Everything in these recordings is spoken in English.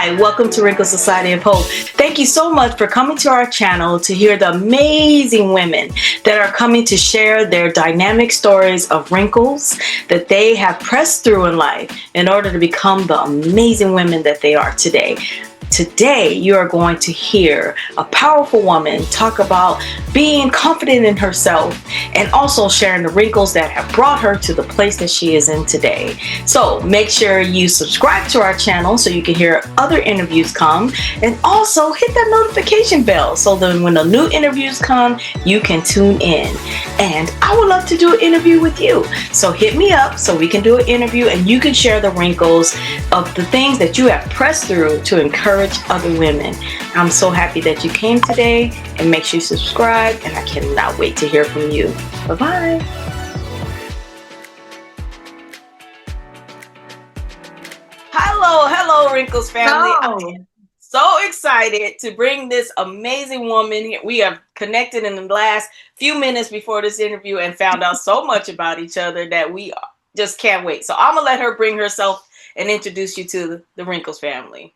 Hi, welcome to Wrinkles Society of Hope. Thank you so much for coming to our channel to hear the amazing women that are coming to share their dynamic stories of wrinkles that they have pressed through in life in order to become the amazing women that they are today. Today, you are going to hear a powerful woman talk about being confident in herself and also sharing the wrinkles that have brought her to the place that she is in today. So make sure you subscribe to our channel so you can hear other interviews come, and also hit that notification bell so that when the new interviews come, you can tune in. And I would love to do an interview with you. So hit me up so we can do an interview and you can share the wrinkles of the things that you have pressed through to encourage other women. I'm so happy that you came today, and make sure you subscribe, and I cannot wait to hear from you. Bye-bye. Hello, Wrinkles family. Oh. I'm so excited to bring this amazing woman here. We have connected in the last few minutes before this interview and found out so much about each other that we just can't wait. So I'm gonna let her bring herself and introduce you to the Wrinkles family.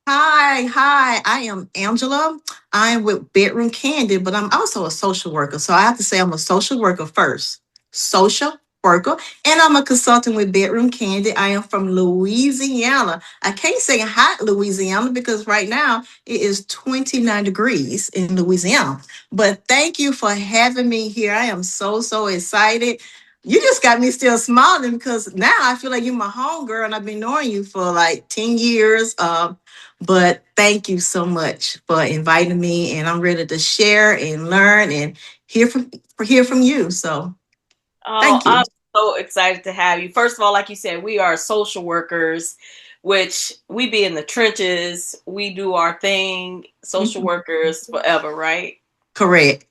Hi. I am Angela. I'm with Bedroom Kandi, but I'm also a social worker. So I have to say I'm a social worker first. Social worker. And I'm a consultant with Bedroom Kandi. I am from Louisiana. I can't say hot Louisiana because right now it is 29 degrees in Louisiana. But thank you for having me here. I am so excited. You just got me still smiling because now I feel like you're my homegirl and I've been knowing you for like 10 years. But thank you so much for inviting me, and I'm ready to share and learn and hear from you. So Oh, thank you. I'm so excited to have you. First of all, like you said, we are social workers, which we be in the trenches. We do our thing, social workers forever, right? Correct.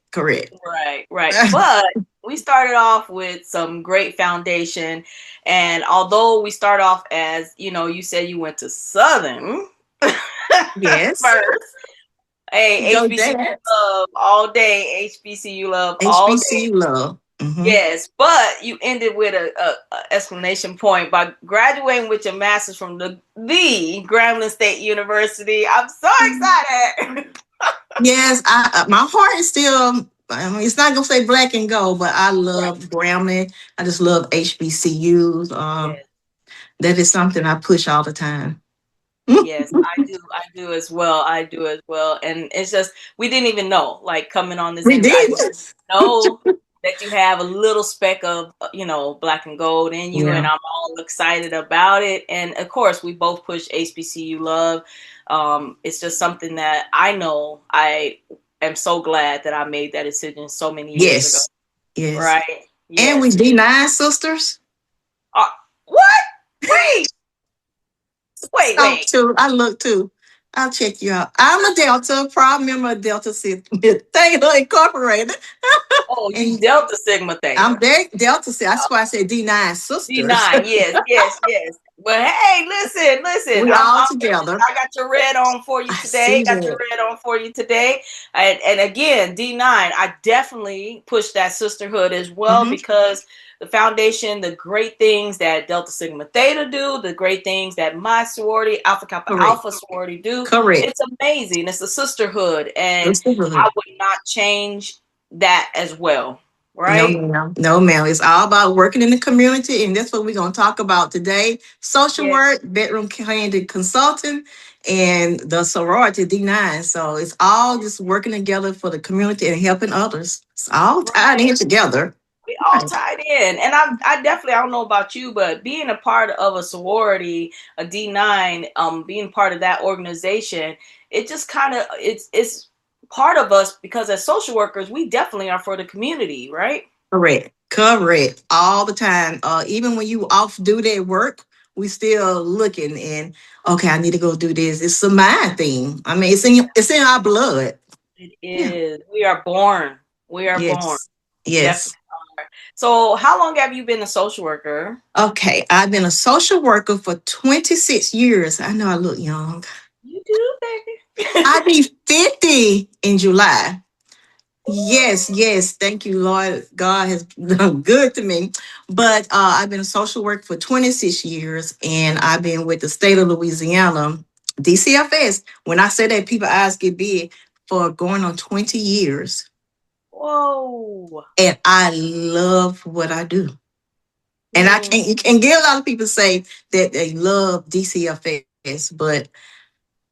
Right. But we started off with some great foundation. And although we start off as, you said you went to Southern Yes. first. Hey, Go HBCU that. love all day. HBCU love all day. HBCU love. Yes, but you ended with a explanation point by graduating with your master's from the Grambling State University. I'm so excited. Yes, my heart is still. I mean, it's not gonna say black and gold, but I Right. love Grambling. I just love HBCUs. Yes. That is something I push all the time. Yes, I do as well. I do as well. And it's just, we didn't even know, like coming on this We interview, I did. didn't know that you have a little speck of, black and gold in you. And Yeah. I'm all excited about it. And of course, we both push HBCU love. It's just something that I know I am so glad that I made that decision so many years ago. Yes. Yes. Right? And we Yes. D9 sisters. Uh, what? Wait, wait, So wait. too. I look too. I'll check you out. I'm a Delta, proud member of Delta Theta Incorporated. Oh, you And Delta Sigma I'm Theta. very Delta. That's why I said D9 sisters. D9, yes. But hey, listen. We all together. I got your red on for you I today. see that. And again, D9, I definitely push that sisterhood as well Hmm. because the foundation, the great things that Delta Sigma Theta do, the great things that my sorority, Alpha Kappa Correct. Alpha sorority do, Correct. it's amazing. It's a sisterhood, and I Sisterhood. would not change that as well, No, right? ma'am. No, ma'am. It's all about working in the community, and that's what we're going to talk about today. Social Yes. work, Bedroom Kandi Consultant, and the sorority D9. So it's all just working together for the community and helping others. It's all tied Right. in together. We all tied in. And I definitely, I don't know about you, but being a part of a sorority, a D9, being part of that organization, it just kind of, it's part of us because as social workers, we definitely are for the community, right? Correct. All the time. Even when you off duty at work, we still looking and okay, I need to go do this. It's a mind thing. I mean, it's in our blood. It Yeah. is. We are born. We are born. Yes. We definitely Yes. are. So how long have you been a social worker? Okay, I've been a social worker for 26 years. I know I look young. You do, baby. I'll be 50 in July. Yes. Thank you, Lord. God has done good to me. But I've been a social worker for 26 years, and I've been with the state of Louisiana DCFS. When I say that, people eyes get big for going on 20 years. Whoa. And I love what I do. And I Mm. can't, you can get a lot of people say that they love DCFS, but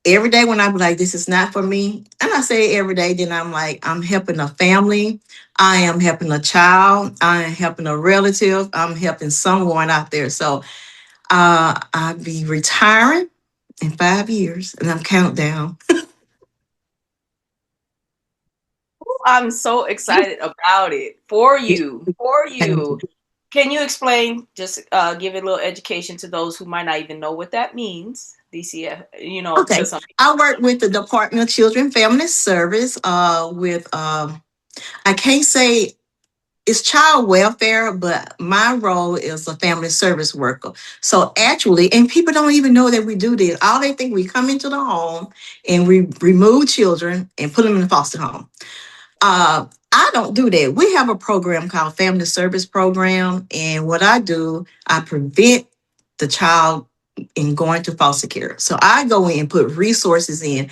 every day when I'm like, this is not for me, and I say every day, then I'm like, I'm helping a family, I am helping a child, I am helping a relative, I'm helping someone out there. So I'll be retiring in 5 years, and I'm countdown. I'm so excited about it for you. For you. Can you explain, just give a little education to those who might not even know what that means? DCF, Okay, because some people. I work with the Department of Children and Family Service. With I can't say it's child welfare, but my role is a family service worker. So actually, and people don't even know that we do this. All they think, we come into the home and we remove children and put them in the foster home. I don't do that. We have a program called Family Service Program, and what I do, I prevent the child in going to foster care. So I go in and put resources in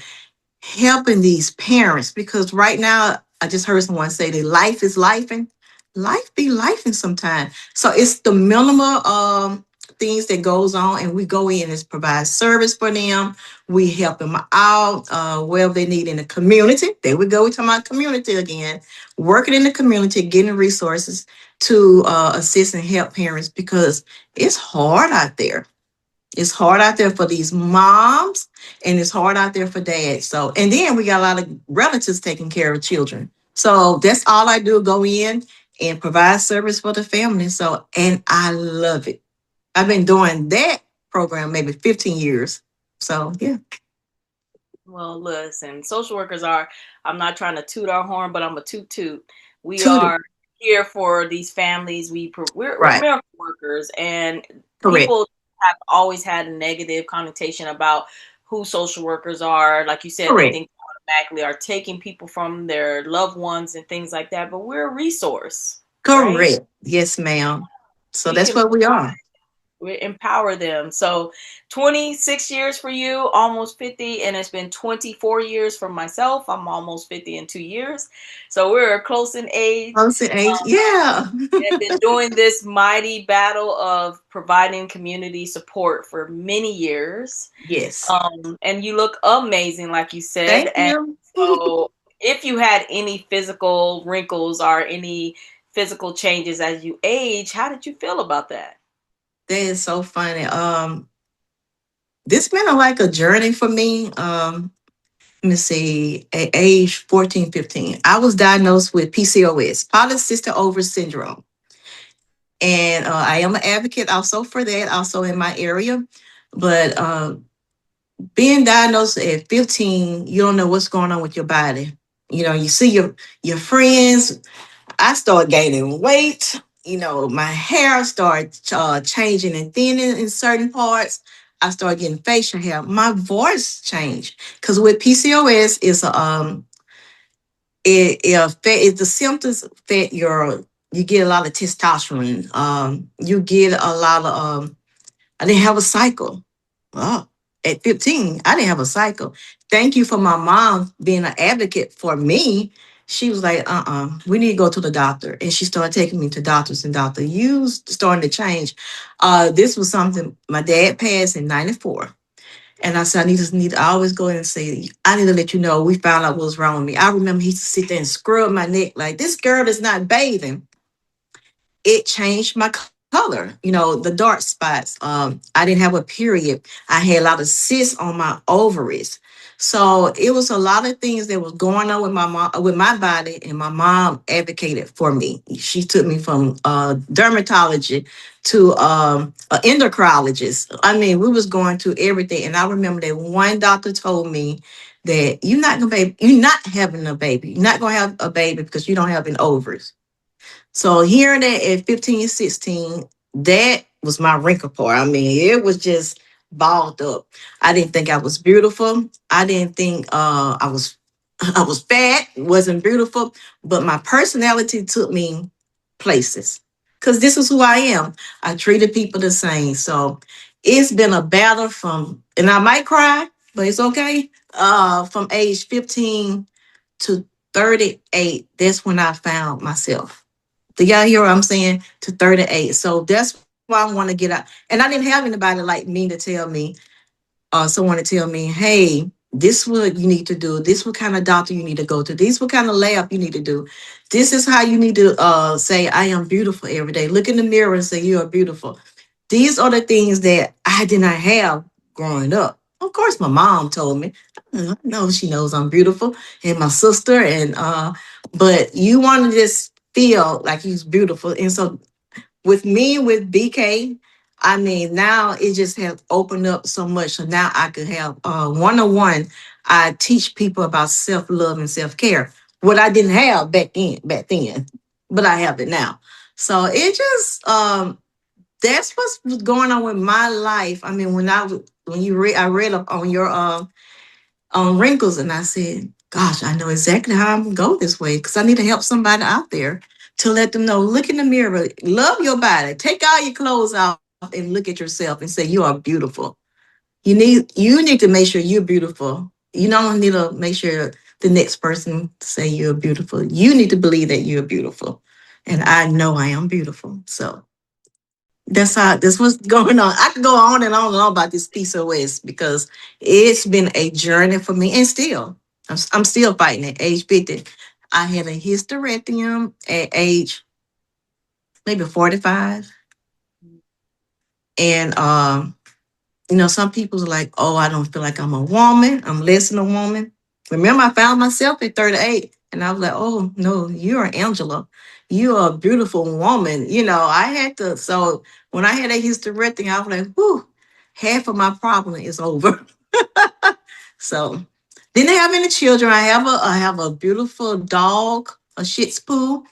helping these parents, because right now I just heard someone say that life is life, and life be life and sometimes. So it's the minimal things that goes on, and we go in and provide service for them. We help them out wherever they need in the community. There we go. We talking about community again. Working in the community, getting resources to assist and help parents, because it's hard out there. It's hard out there for these moms, and it's hard out there for dads. So, and then we got a lot of relatives taking care of children. So that's all I do, go in and provide service for the family. So, and I love it. I've been doing that program maybe 15 years. So, yeah. Well, listen, social workers are, I'm not trying to toot our horn, but I'm a toot toot. We Tutor. are here for these families. We're Right. miracle workers, and Correct. people have always had a negative connotation about who social workers are. Like you said, they Correct. think automatically are taking people from their loved ones and things like that. But we're a resource, right? Correct. Yes, ma'am. So We that's can what we are. we empower them. So 26 years for you, almost 50, and it's been 24 years for myself. I'm almost 50 in 2 years. So we're close in age. Close to age. Yeah. And been doing this mighty battle of providing community support for many years. Yes. And you look amazing, like you said. Thank And you. so if you had any physical wrinkles or any physical changes as you age, how did you feel about that? That is so funny. This been like a journey for me. Let me see, at age 14, 15, I was diagnosed with PCOS, Polycystic Ovary Syndrome. And I am an advocate also for that, also in my area. But being diagnosed at 15, you don't know what's going on with your body. You see your friends. I started gaining weight. My hair started changing and thinning in certain parts. I started getting facial hair. My voice changed, because with PCOS is the symptoms affect you get a lot of testosterone. You get a lot of I didn't have a cycle. Oh, at 15, I didn't have a cycle. Thank you for my mom being an advocate for me. She was like, we need to go to the doctor. And she started taking me to doctors, and doctor, you starting to change. This was something my dad passed in 94. And I said, I always go in and say, I need to let you know we found out what was wrong with me. I remember he used to sit there and scrub my neck like, this girl is not bathing. It changed my color, the dark spots. I didn't have a period. I had a lot of cysts on my ovaries. So it was a lot of things that was going on with my mom, with my body, and my mom advocated for me. She took me from dermatology to an endocrinologist. I mean, we was going to everything. And I remember that one doctor told me that you're not having a baby. You're not gonna have a baby because you don't have an ovaries. So hearing that at 15, 16, that was my wrinkle part. I mean, it was just balled up. I didn't think I was beautiful. I didn't think I was fat, wasn't beautiful, but my personality took me places. Cause this is who I am. I treated people the same. So it's been a battle and I might cry. but it's okay. From age 15 to 38, that's when I found myself. Do y'all hear what I'm saying? To 38. So that's why I want to get out. And I didn't have anybody like me to tell me, someone to tell me, hey, this what you need to do. This what kind of doctor you need to go to. This what kind of lab you need to do. This is how you need to say, I am beautiful every day. Look in the mirror and say, you are beautiful. These are the things that I did not have growing up. Of course, my mom told me. I know she knows I'm beautiful, and my sister, and but you want to just feel like he's beautiful. And so with me with BK, I mean, now it just has opened up so much. So now I could have one-on-one. I teach people about self-love and self-care. What I didn't have back then, but I have it now. So it just that's what's going on with my life. I mean, when you read, I read up on your on wrinkles, and I said, "Gosh, I know exactly how I'm gonna go this way because I need to help somebody out there to let them know. Look in the mirror, love your body, take all your clothes off, and look at yourself and say you are beautiful. You need to make sure you're beautiful. You don't need to make sure the next person say you're beautiful. You need to believe that you're beautiful, and I know I am beautiful. So." That's what's going on. I could go on and on and on about this PCOS because it's been a journey for me, and still, I'm still fighting at age 50. I had a hysterectomy at age maybe 45, and some people's like, "Oh, I don't feel like I'm a woman. I'm less than a woman." Remember, I found myself at 38, and I was like, "Oh no, you're Angela. You are a beautiful woman." I had to. So when I had a hysterectomy, I was like, "Whew, half of my problem is over." So didn't have any children. I have a beautiful dog, a Shih Tzu,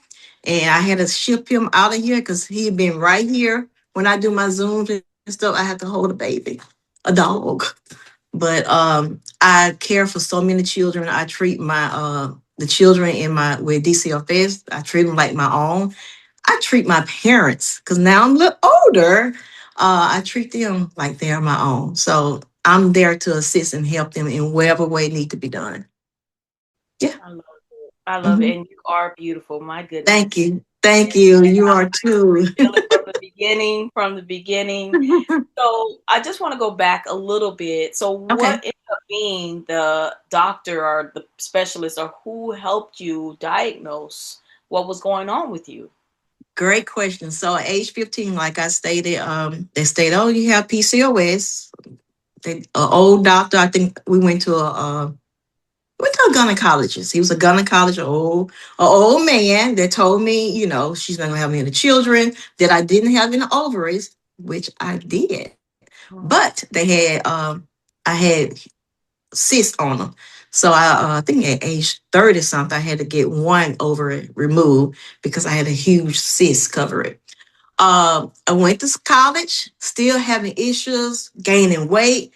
and I had to ship him out of here because he had been right here when I do my Zooms and stuff. I have to hold a baby, a dog. But I care for so many children. I treat my the children in my with DCFS. I treat them like my own. I treat my parents because now I'm a little older. I treat them like they're my own. So I'm there to assist and help them in whatever way need to be done. Yeah. I love it. I love it. Mhm. And you are beautiful. My Thank goodness. you. Thank And you. You are too. feel it from the beginning, from the beginning. So I just want to go back a little bit. So what Okay. ended up being the doctor or the specialist or who helped you diagnose what was going on with you? Great question. So at age 15, like I stated, they stated, oh, you have PCOS. An old doctor, I think we went to a gynecologist. He was a gynecologist, a old man that told me, she's not gonna have any children, that I didn't have any ovaries, which I did. But I had cysts on them. So I think at age 30 something, I had to get one ovary removed because I had a huge cyst cover it. I went to college, still having issues, gaining weight.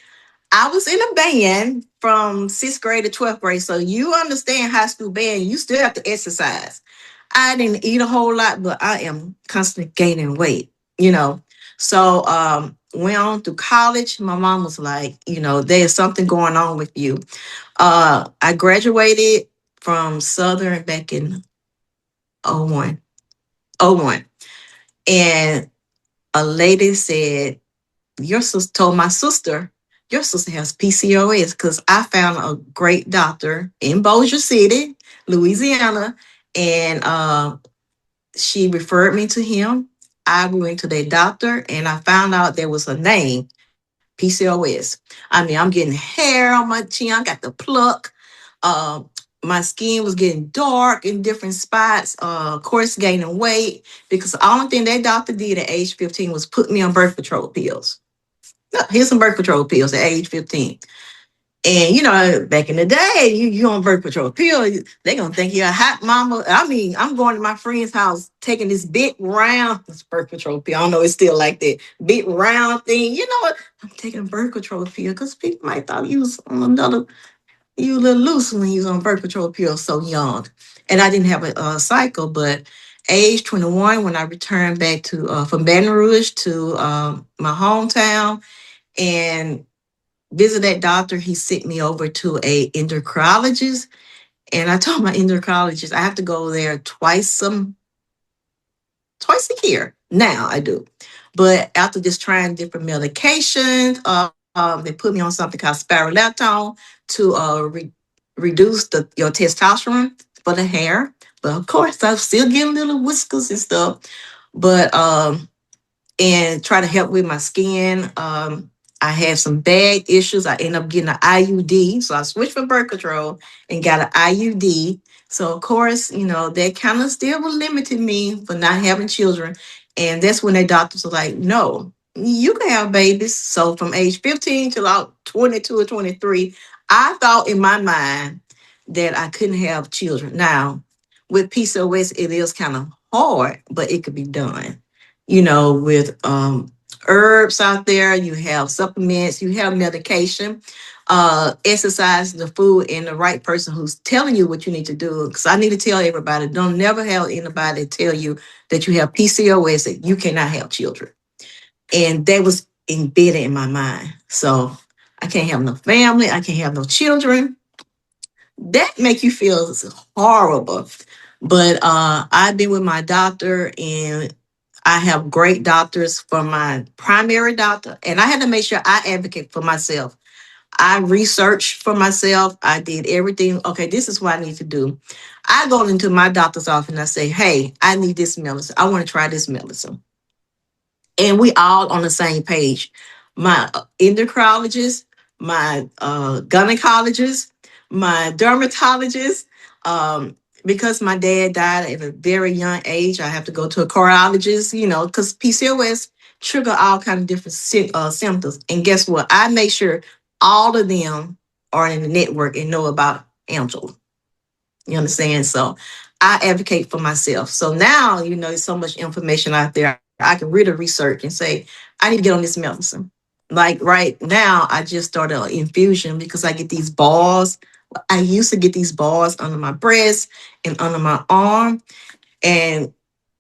I was in a band from 6th grade to 12th grade. So you understand high school band, you still have to exercise. I didn't eat a whole lot, but I am constantly gaining weight, you know. So went on through college. My mom was like, there's something going on with you. I graduated from Southern back in '01. '01. And a lady said, your sister told my sister, your sister has PCOS because I found a great doctor in Bossier City, Louisiana, and she referred me to him. I went to their doctor and I found out there was a name, PCOS. I mean, I'm getting hair on my chin, I got the pluck. Uh, my skin was getting dark in different spots, of course, gaining weight because the only thing that doctor did at age 15 was put me on birth control pills. Here's some birth control pills at age 15. And back in the day, you on birth control pill, they gonna think you're a hot mama. I mean, I'm going to my friend's house taking this big round this birth control pill. I don't know, it's still like that big round thing. You know what? I'm taking a birth control pill because people might thought you was on another, you a little loose when you was on birth control pill so young. And I didn't have a cycle, but age 21 when I returned back to from Baton Rouge to my hometown, and visit that doctor, he sent me over to a endocrinologist. And I told my endocrinologist I have to go there twice a year. Now I do. But after just trying different medications, they put me on something called spironolactone to reduce your testosterone for the hair. But of course, I'm still getting little whiskers and stuff. But and try to help with my skin. I had some bag issues. I ended up getting an IUD. So I switched from birth control and got an IUD. So of course, that kind of still limited me for not having children. And that's when the doctors were like, no, you can have babies. So from age 15 to about 22 or 23, I thought in my mind that I couldn't have children. Now, with PCOS, it is kind of hard, but it could be done, with herbs out there. You have supplements, you have medication, exercise, the food, and the right person who's telling you what you need to do. Because I need to tell everybody, don't never have anybody tell you that you have PCOS, that you cannot have children. And that was embedded in my mind. So I can't have no family, I can't have no children. That make you feel horrible. But I've been with my doctor, and I have great doctors for my primary doctor, and I had to make sure I advocate for myself. I researched for myself. I did everything. Okay, this is what I need to do. I go into my doctor's office and I say, hey, I need this medicine. I want to try this medicine. And we all on the same page. My endocrinologist, my gynecologist, my dermatologist. Because my dad died at a very young age, I have to go to a cardiologist. Because PCOS trigger all kind of different symptoms. And guess what? I make sure all of them are in the network and know about Angela. You understand? So I advocate for myself. So now, there's so much information out there. I can really research and say, I need to get on this medicine. Like right now, I just started an infusion because I get these balls. I used to get these balls under my breast and under my arm. And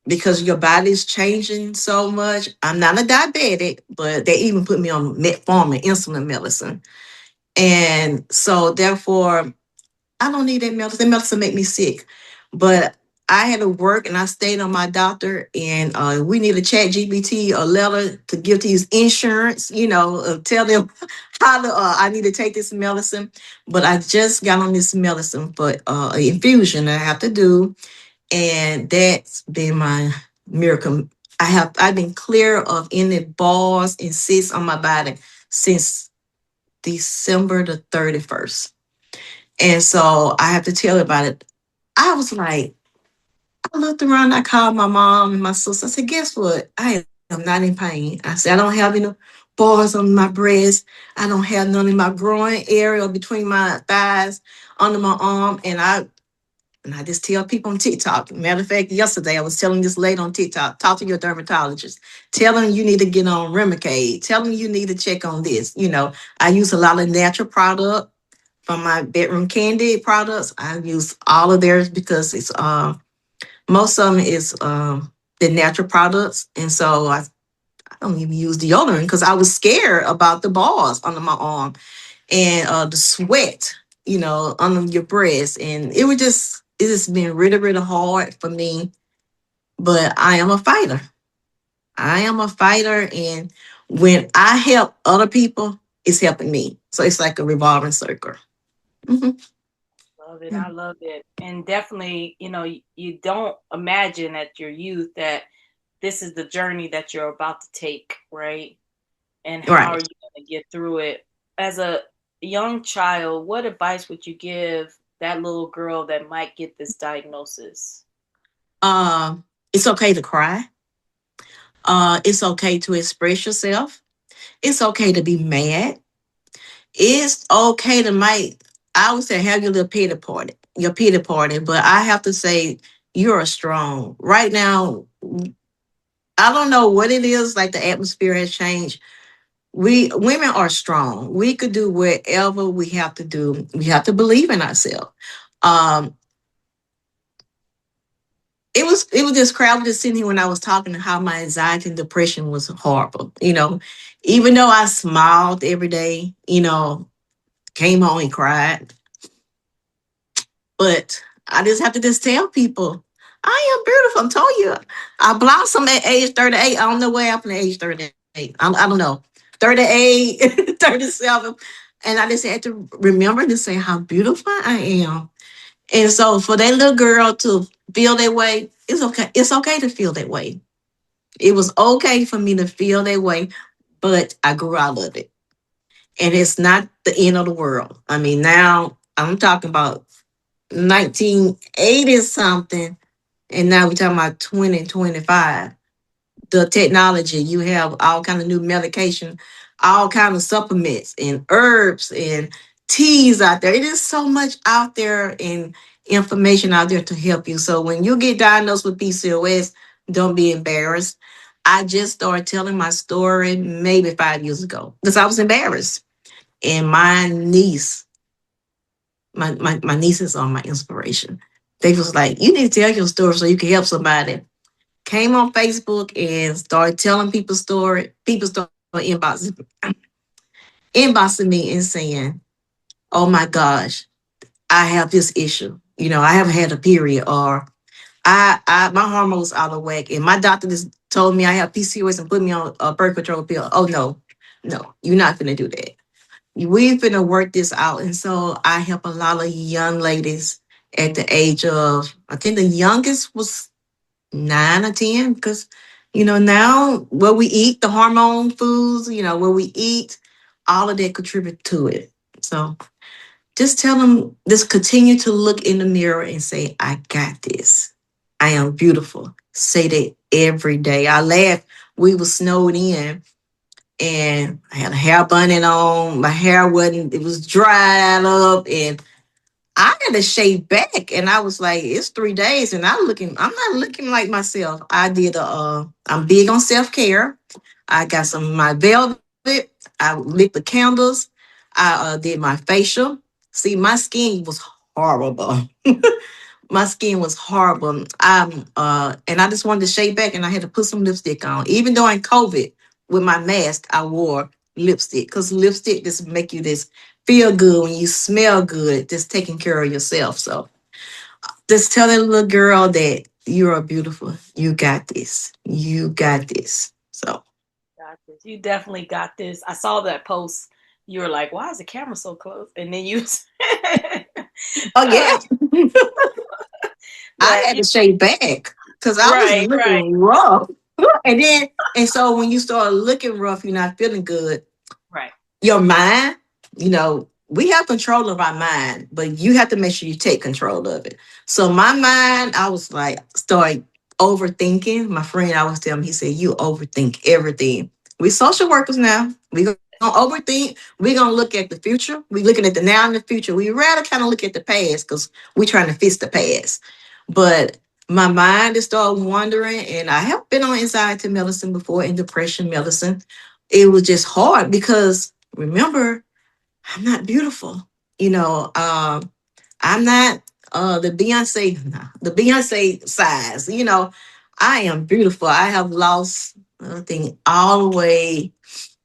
because your body's changing so much, I'm not a diabetic, but they even put me on metformin, insulin medicine. And so therefore, I don't need that medicine. That medicine make me sick. But I had to work and I stayed on my doctor, and we need a chat GPT, a letter to give to his insurance, tell them how to, I need to take this medicine. But I just got on this medicine for an infusion that I have to do. And that's been my miracle. I've been clear of any balls and cysts on my body since December the 31st. And so I have to tell you about it. I was like, I looked around, I called my mom and my sister. I said, guess what? I am not in pain. I said, I don't have any bars on my breast. I don't have none in my groin area or between my thighs, under my arm. And I just tell people on TikTok. Matter of fact, yesterday I was telling this lady on TikTok, talk to your dermatologist. Tell them you need to get on Remicade. Tell them you need to check on this. I use a lot of natural product from my Bedroom Kandi products. I use all of theirs because it's most of them is the natural products. And so I don't even use deodorant because I was scared about the balls under my arm and the sweat, under your breast. And it has been really, really hard for me. But I am a fighter. I am a fighter. And when I help other people, it's helping me. So it's like a revolving circle. Hmm. Love it. I love it. And definitely, you don't imagine at your youth that this is the journey that you're about to take, right? And how are Right. you going to get through it? As a young child, what advice would you give that little girl that might get this diagnosis? Uh, it's okay to cry. It's okay to express yourself. It's okay to be mad. It's okay to make, I would say, have your pity party. But I have to say, you're strong. Right now, I don't know what it is, like the atmosphere has changed. We women are strong. We could do whatever we have to do. We have to believe in ourselves. Um, it was just crowded just sitting here when I was talking to how my anxiety and depression was horrible. Even though I smiled every day, came home and cried. But I just have to just tell people, I am beautiful. I'm telling you, I blossomed at age 38. I don't know what happened at age 38. I don't know. 38, 37. And I just had to remember to say how beautiful I am. And so for that little girl to feel that way, it's okay. It's okay to feel that way. It was okay for me to feel that way, but I grew out of it. And it's not the end of the world. I mean, now I'm talking about 1980 something, and now we're talking about 2025. The technology, you have all kind of new medication, all kind of supplements and herbs and teas out there. It is so much out there and information out there to help you. So when you get diagnosed with PCOS, don't be embarrassed. I just started telling my story maybe 5 years ago because I was embarrassed. And my nieces are my inspiration. They was like, you need to tell your story so you can help somebody. Came on Facebook and started telling people's story. People started inboxing me and saying, "Oh my gosh, I have this issue. I haven't had a period, or I my hormones out of whack, and my doctor just told me I have PCOS and put me on a birth control pill. Oh no, no, you're not gonna do that. We finna work this out." And so I help a lot of young ladies at the age of, I think the youngest was 9 or 10, because now what we eat, the hormone foods, what we eat, all of that contribute to it. So just tell them, just continue to look in the mirror and say, I got this. I am beautiful. Say that every day. I laugh. We were snowed in and I had a hair bunny on. My hair wasn't, it was dried up, and I had to shave back, and I was like, it's 3 days, and I'm not looking like myself. I'm big on self-care. I got some of my velvet. I lit the candles. I did my facial. See, my skin was horrible. My skin was horrible. And I just wanted to shave back, and I had to put some lipstick on. Even though in COVID, with my mask, I wore lipstick, because lipstick just make you this feel good when you smell good, just taking care of yourself. So just tell that little girl that you are beautiful. You got this. You got this. So Got this. You definitely got this. I saw that post. You were like, "Why is the camera so close?" And then you, oh yeah. I but had to shave back because I was right, right, looking rough. And so when you start looking rough, you're not feeling good. right. Your mind, we have control of our mind, but you have to make sure you take control of it. So my mind, I was like, start overthinking. My friend always tell me, he said, you overthink everything. We social workers now. We gonna overthink. We're gonna look at the future. We looking at the now and the future. We rather kind of look at the past because we trying to fix the past. But my mind is started wandering, and I have been on anxiety medicine before and depression medicine. It was just hard because remember, I'm not beautiful. I'm not the Beyonce size. I am beautiful. I have lost, I think, all the way.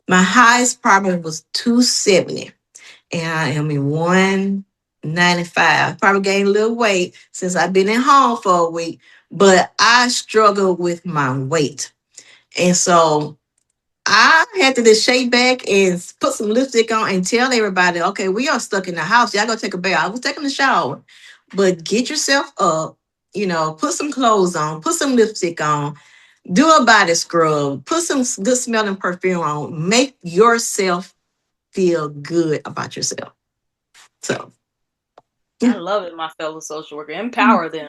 My highest probably was 270, and I am in 195. Probably gained a little weight since I've been at home for a week, but I struggle with my weight. And so I had to just shake back and put some lipstick on and tell everybody, okay, we are stuck in the house. Y'all go take a bath. I was taking a shower. But get yourself up, put some clothes on, put some lipstick on, do a body scrub, put some good smelling perfume on, make yourself feel good about yourself. So, I yeah. love it, my fellow social worker. Empower them.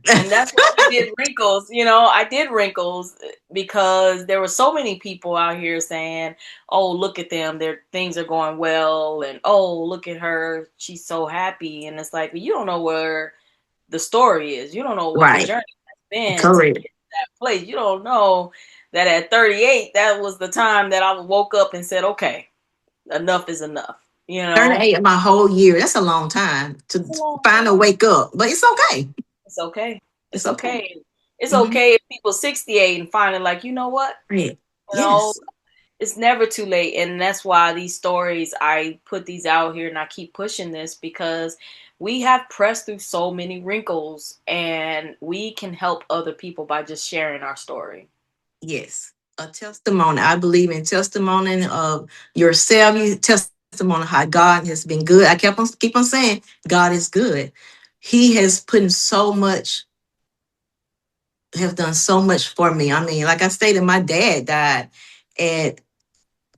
And that's why we did wrinkles. I did wrinkles because there were so many people out here saying, "Oh, look at them. Their things are going well," and "Oh, look at her. She's so happy." And it's like, you don't know where the story is. You don't know what the Right. journey has been to get Correct. to that place. You don't know that at 38, that was the time that I woke up and said, "Okay, enough is enough." 38 of my whole year. That's a long time to It's a long finally time. wake up. But it's okay. It's okay. It's It's okay. okay. It's Mhm. okay if people 68 and finally like, you know what? Right. You know, Yes. it's never too late. And that's why these stories, I put these out here and I keep pushing this because we have pressed through so many wrinkles and we can help other people by just sharing our story. Yes. A testimony. I believe in testimony of yourself. You testimony how God has been good. I keep on saying God is good. He has put in so much, have done so much for me. I mean, like I stated, my dad died at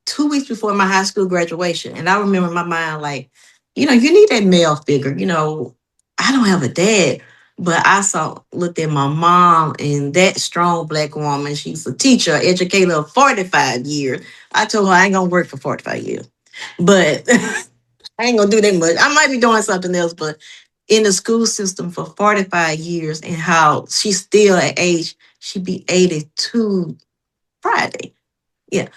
2 weeks before my high school graduation. And I remember in my mind, like, you need that male figure. I don't have a dad, but looked at my mom and that strong black woman. She's a teacher, educator of 45 years. I told her I ain't gonna work for 45 years. But I ain't gonna do that much. I might be doing something else, but in the school system for 45 years and how she's still at age, she be 82 Friday. Yeah.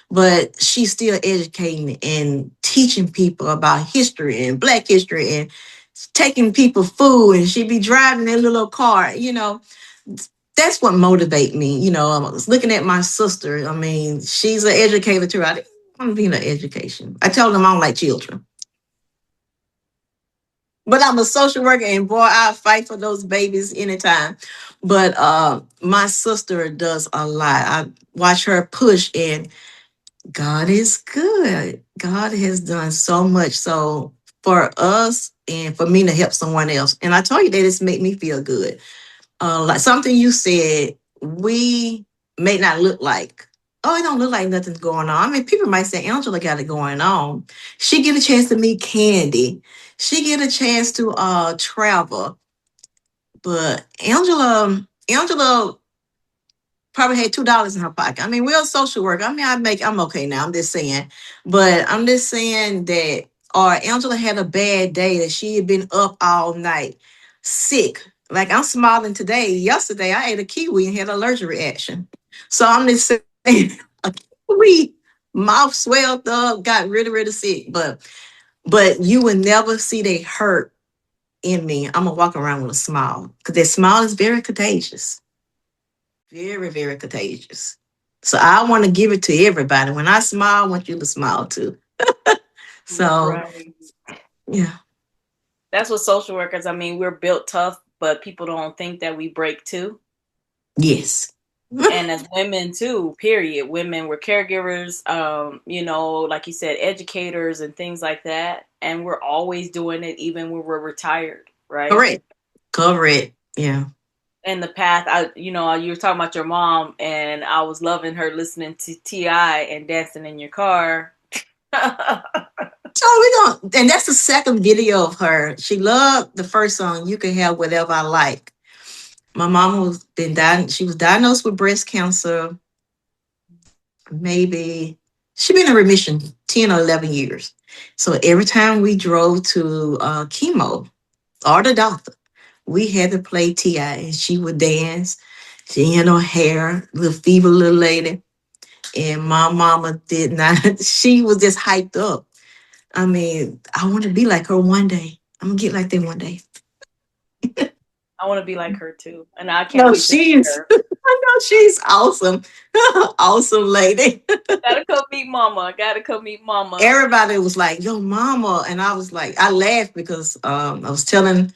But she's still educating and teaching people about history and black history and taking people food, and she be driving that little car. That's what motivate me. I was looking at my sister. I mean, she's an educator too. I didn't want to be in the education. I told them I don't like children. But I'm a social worker, and boy, I'll fight for those babies anytime. But my sister does a lot. I watch her push, and God is good. God has done so much so for us and for me to help someone else. And I told you that it's made me feel good. Like something you said, we may not look like, oh, it don't look like nothing's going on. I mean, people might say Angela got it going on. She get a chance to meet Candy. She get a chance to travel. But Angela probably had $2 in her pocket. I mean, we're a social worker. I mean, I'm okay now. I'm just saying. But I'm just saying that or Angela had a bad day that she had been up all night, sick. Like I'm smiling today. Yesterday I ate a kiwi and had an allergic reaction. So I'm just saying a kiwi, mouth swelled up, got really, really sick. But you would never see they hurt in me. I'm gonna walk around with a smile. Because that smile is very contagious. Very, very contagious. So I want to give it to everybody. When I smile, I want you to smile too. So Right. yeah. That's what social workers, I mean, we're built tough, but people don't think that we break too. Yes. And as women too, period. Women, we're caregivers, like you said, educators and things like that. And we're always doing it even when we're retired, right? Correct. Correct. Yeah. And the path, you were talking about your mom, and I was loving her listening to T.I. and dancing in your car. So we don't, and that's the second video of her. She loved the first song, You Can Have Whatever I Like. My mom she was diagnosed with breast cancer, maybe she been in remission 10 or 11 years. So every time we drove to chemo or the doctor, we had to play T.I. and she would dance. She had no hair, little feeble little lady. And my mama did not, she was just hyped up. I mean, I want to be like her one day. I'm gonna get like that one day. I want to be like her too. And I can't No, wait to meet she's her. I know she's awesome. Awesome lady. Gotta come meet mama. Gotta come meet mama. Everybody was like, yo, mama. And I was like, I laughed because I was telling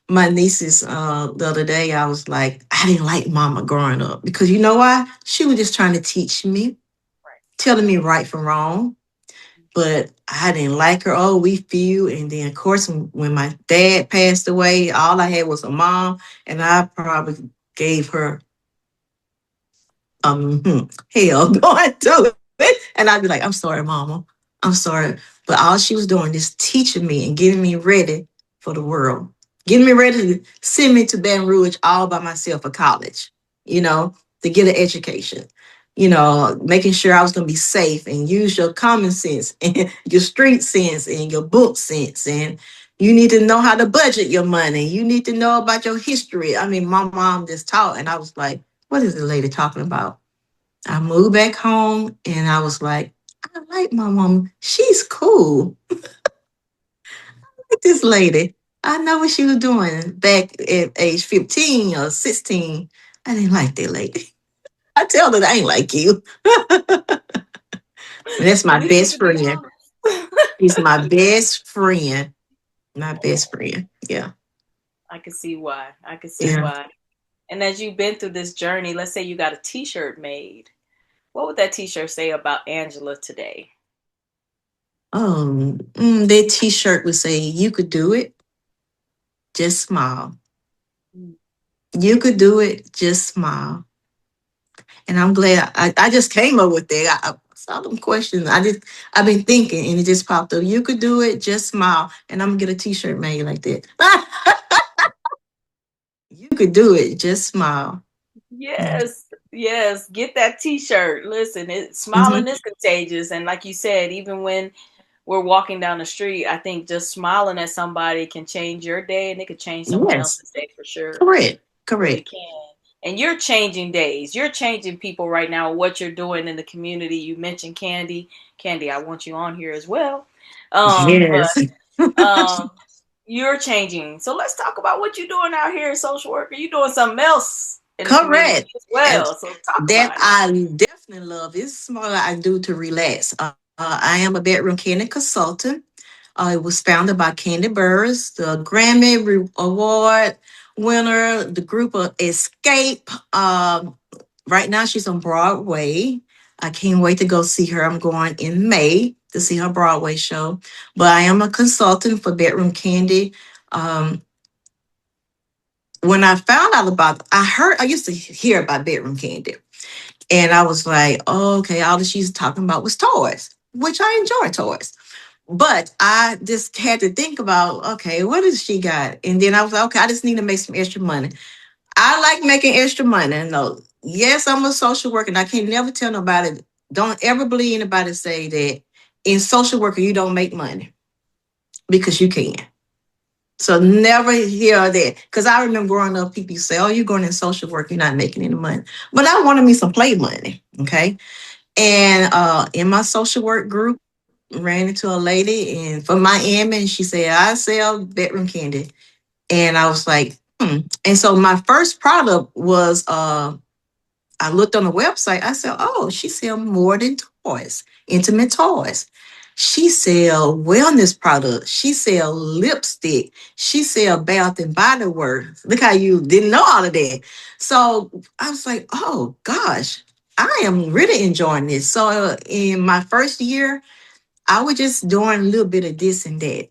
my nieces the other day, I was like, I didn't like mama growing up because you know why? She was just trying to teach me, Right. telling me right from wrong. But I didn't like her. Oh, we feud. And then, of course, when my dad passed away, all I had was a mom, and I probably gave her hell going through it. And I'd be like, I'm sorry, mama. I'm sorry. But all she was doing is teaching me and getting me ready for the world, getting me ready to send me to Baton Rouge all by myself for college, you know, to get an education, making sure I was going to be safe and use your common sense and your street sense and your book sense. And you need to know how to budget your money. You need to know about your history. I mean, my mom just taught, and I was like, what is the lady talking about? I moved back home and I was like, I like my mom. She's cool. Like this lady. I know what she was doing back at age 15 or 16. I didn't like that lady. I tell her I ain't like you. That's At my least you best can be friend. honest. She's my best friend. My best friend. Yeah. I can see why. I can see Yeah. why. And as you've been through this journey, let's say you got a T-shirt made. What would that T-shirt say about Angela today? That t-shirt would say, "You could do it, just smile. You could do it, just smile." And I'm glad I just came up with that. I saw them questions. I've been thinking and it just popped up. You could do it, just smile. And I'm gonna get a t-shirt made like that. You could do it, just smile. Yes, yes. Get that T-shirt. Listen, Mm-hmm. smiling is contagious, and like you said, even when we're walking down the street, I think just smiling at somebody can change your day, and it could change someone Yes. else's day for sure. Correct. It really Correct. can. And you're changing days. You're changing people right now. What you're doing in the community. You mentioned Kandi. Kandi, I want you on here as well. Yes. But you're changing. So let's talk about what you're doing out here as social worker. You're doing something else in the community Correct. as And well. So talk that about it. I definitely love. It's small I do to relax. I am a Bedroom Kandi Consultant. It was founded by Candy Burris, the Grammy Award winner, the group of Escape. Right now, she's on Broadway. I can't wait to go see her. I'm going in May to see her Broadway show. But I am a consultant for Bedroom Kandi. Um, when I found out about, I used to hear about Bedroom Kandi. And I was like, oh, okay, all that she's talking about was toys, which I enjoy toys. But I just had to think about, okay, what does she got? And then I was like, okay, I just need to make some extra money. I like making extra money. No, yes, I'm a social worker, and I can never tell nobody. Don't ever believe anybody say that in social worker you don't make money because you can. So never hear that. Because I remember growing up, people used to say, "Oh, you're going in social work, you're not making any money." But I wanted me some play money. Okay. And in my social work group, ran into a lady and from Miami, and she said, "I sell Bedroom Kandi." And I was like, hmm. And so my first product was I looked on the website. I said, "Oh, she sell more than toys, intimate toys. She sell wellness products. She sell lipstick. She sell bath and body works." Look how you didn't know all of that. So I was like, "Oh gosh, I am really enjoying this." So in my first year, I was just doing a little bit of this and that.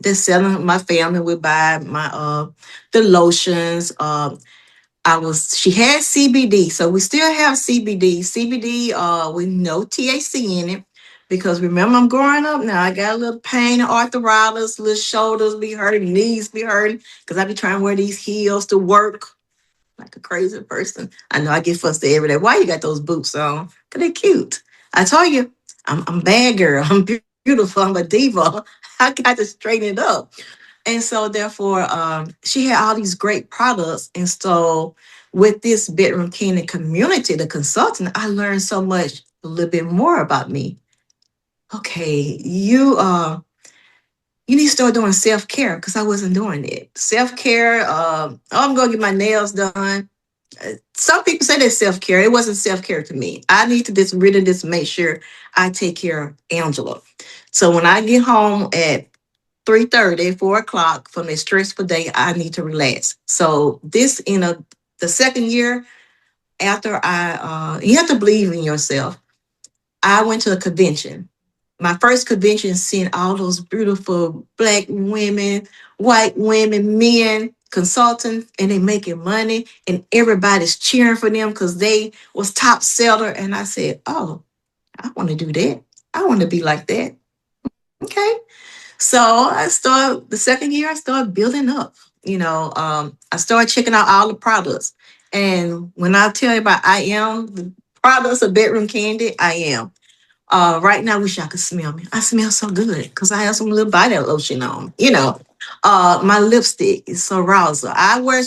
Just selling. My family would buy my the lotions. She had CBD, so we still have CBD. CBD with no THC in it. Because remember, I'm growing up now. I got a little pain, arthritis, little shoulders be hurting, knees be hurting. Because I be trying to wear these heels to work like a crazy person. I know I get fussed at every day. Why you got those boots on? Because they're cute. I told you, I'm a bad girl. I'm beautiful. I'm a diva. I got to straighten it up. And so therefore, she had all these great products. And so with this Bedroom Kandi community, the consultant, I learned so much, a little bit more about me. Okay, you need to start doing self-care because I wasn't doing it. Self-care, oh, I'm gonna get my nails done. Some people say that's self-care. It wasn't self-care to me. I need to just really just make sure I take care of Angela. So when I get home at 3:30, 4 o'clock from a stressful day, I need to relax. So this the second year after you have to believe in yourself. I went to a convention. My first convention, seeing all those beautiful black women, white women, men, consultants, and they making money, and everybody's cheering for them because they was top seller. And I said, "Oh, I want to do that. I want to be like that." Okay. So I started the second year. I started building up. I started checking out all the products. And when I tell you about I am the products of Bedroom Kandi, I am. Right now, I wish y'all could smell me. I smell so good because I have some little body lotion on. My lipstick is so rosa. I wear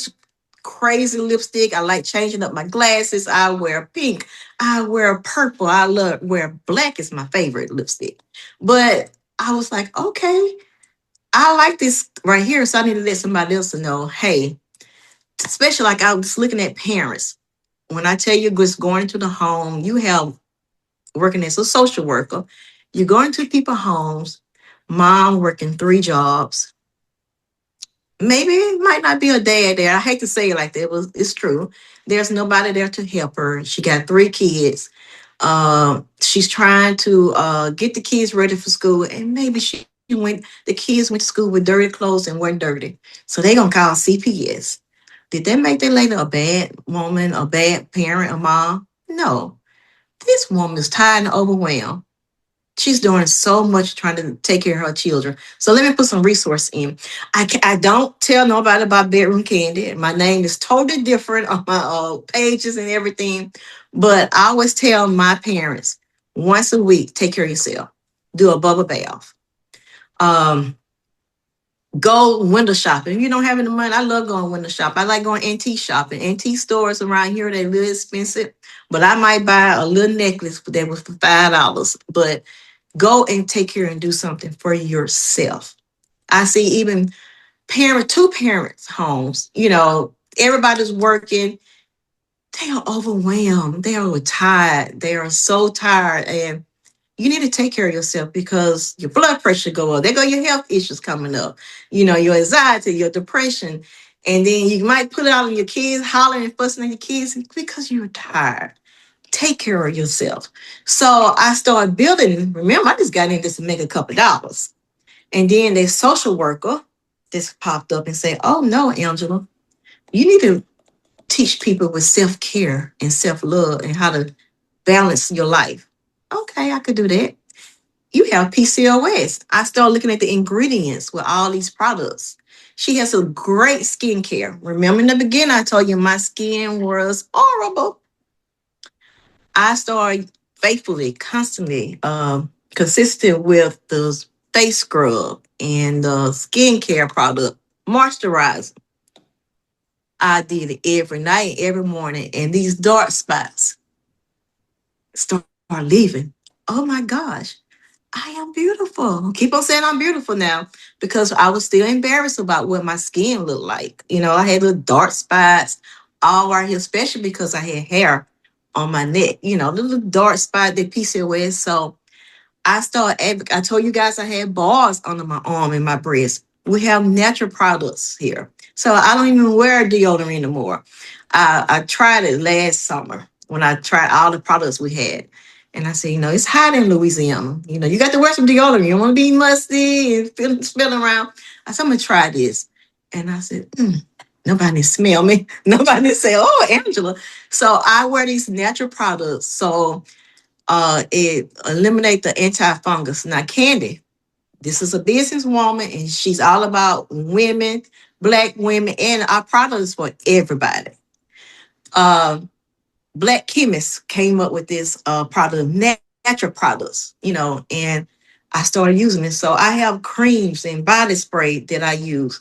crazy lipstick. I like changing up my glasses. I wear pink. I wear purple. I love wear black is my favorite lipstick. But I was like, okay, I like this right here, so I need to let somebody else know. Hey, especially like I was looking at parents. When I tell you just going into the home, you have working as a social worker, you're going to people's homes, mom working 3 jobs. Maybe it might not be a dad there. I hate to say it like that, but it's true. There's nobody there to help her. She got 3 kids. She's trying to get the kids ready for school, and maybe the kids went to school with dirty clothes and weren't dirty. So they gonna call CPS. Did that make that lady a bad woman, a bad parent, a mom? No. This woman is tired and overwhelmed. She's doing so much trying to take care of her children. So let me put some resource in. I don't tell nobody about Bedroom Kandi. My name is totally different on my pages and everything. But I always tell my parents once a week, take care of yourself. Do a bubble bath. Um, Go window shopping. If you don't have any money, I love going window shopping. I like going antique shopping. Antique stores around here, they're a little expensive. But I might buy a little necklace that was for $5. But go and take care and do something for yourself. I see even two parents homes, everybody's working. They are overwhelmed. They are tired. They are so tired. And you need to take care of yourself because your blood pressure go up. There go your health issues coming up. Your anxiety, your depression. And then you might put it out on your kids, hollering and fussing at your kids because you're tired. Take care of yourself. So I started building. Remember, I just got in this to make a couple dollars. And then the social worker just popped up and said, "Oh no, Angela, you need to teach people with self-care and self-love and how to balance your life." Okay, I could do that. You have PCOS. I started looking at the ingredients with all these products. She has a great skincare. Remember in the beginning, I told you my skin was horrible. I started faithfully, constantly, consistent with the face scrub and the skincare product, moisturizer. I did it every night, every morning, and these dark spots start leaving. Oh my gosh, I am beautiful. Keep on saying I'm beautiful now because I was still embarrassed about what my skin looked like. I had little dark spots all right here, especially because I had hair on my neck, the little dark spot, the PCOS. So I told you guys I had bars under my arm and my breast. We have natural products here. So I don't even wear deodorant anymore. I tried it last summer when I tried all the products we had. And I said, it's hot in Louisiana. You got to wear some deodorant. You don't want to be musty and smelling around. I said, I'm going to try this. And I said, nobody smell me. Nobody say, "Oh, Angela." So I wear these natural products. So it eliminate the anti-fungus. Now, Kandi, this is a businesswoman, and she's all about women, Black women, and our products for everybody. Uh, Black chemists came up with this product, natural products, and I started using it. So I have creams and body spray that I use.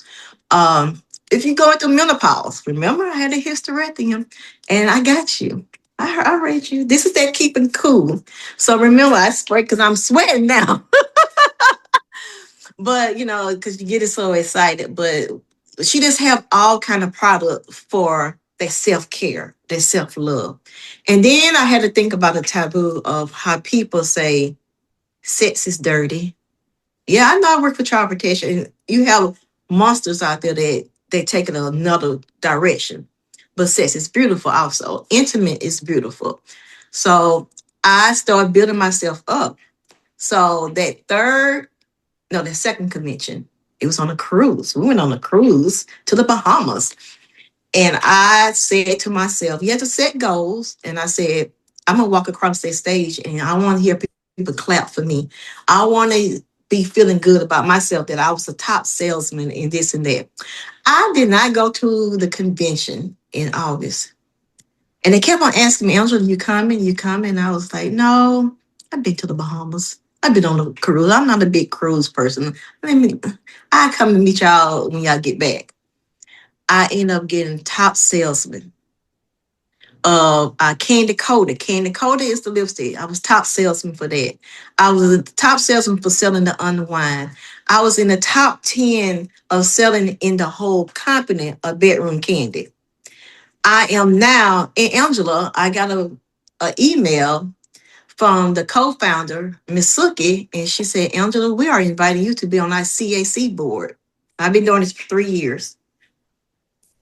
If you go into menopause, remember I had a hysterectomy, and I got you. I read you. This is that keeping cool. So remember, I spray because I'm sweating now. But because you get it so excited. But she just have all kind of product for their self-care, their self-love. And then I had to think about the taboo of how people say sex is dirty. Yeah, I know I work for child protection. You have monsters out there that they take it another direction. But sex is beautiful also. Intimate is beautiful. So I started building myself up. So the second convention, it was on a cruise. We went on a cruise to the Bahamas. And I said to myself, you have to set goals. And I said, I'm going to walk across that stage and I want to hear people clap for me. I want to be feeling good about myself that I was a top salesman in this and that. I did not go to the convention in August. And they kept on asking me, Angela, you coming? You coming? And I was like, no, I've been to the Bahamas. I've been on a cruise. I'm not a big cruise person. I come to meet y'all when y'all get back. I end up getting top salesman of Kandi Coda. Kandi Coda is the lipstick. I was top salesman for that. I was the top salesman for selling the Unwind. I was in the top 10 of selling in the whole company of Bedroom Kandi. I am now, and Angela, I got a email from the co-founder, Miss Suki, and she said, Angela, we are inviting you to be on our CAC board. I've been doing this for 3 years.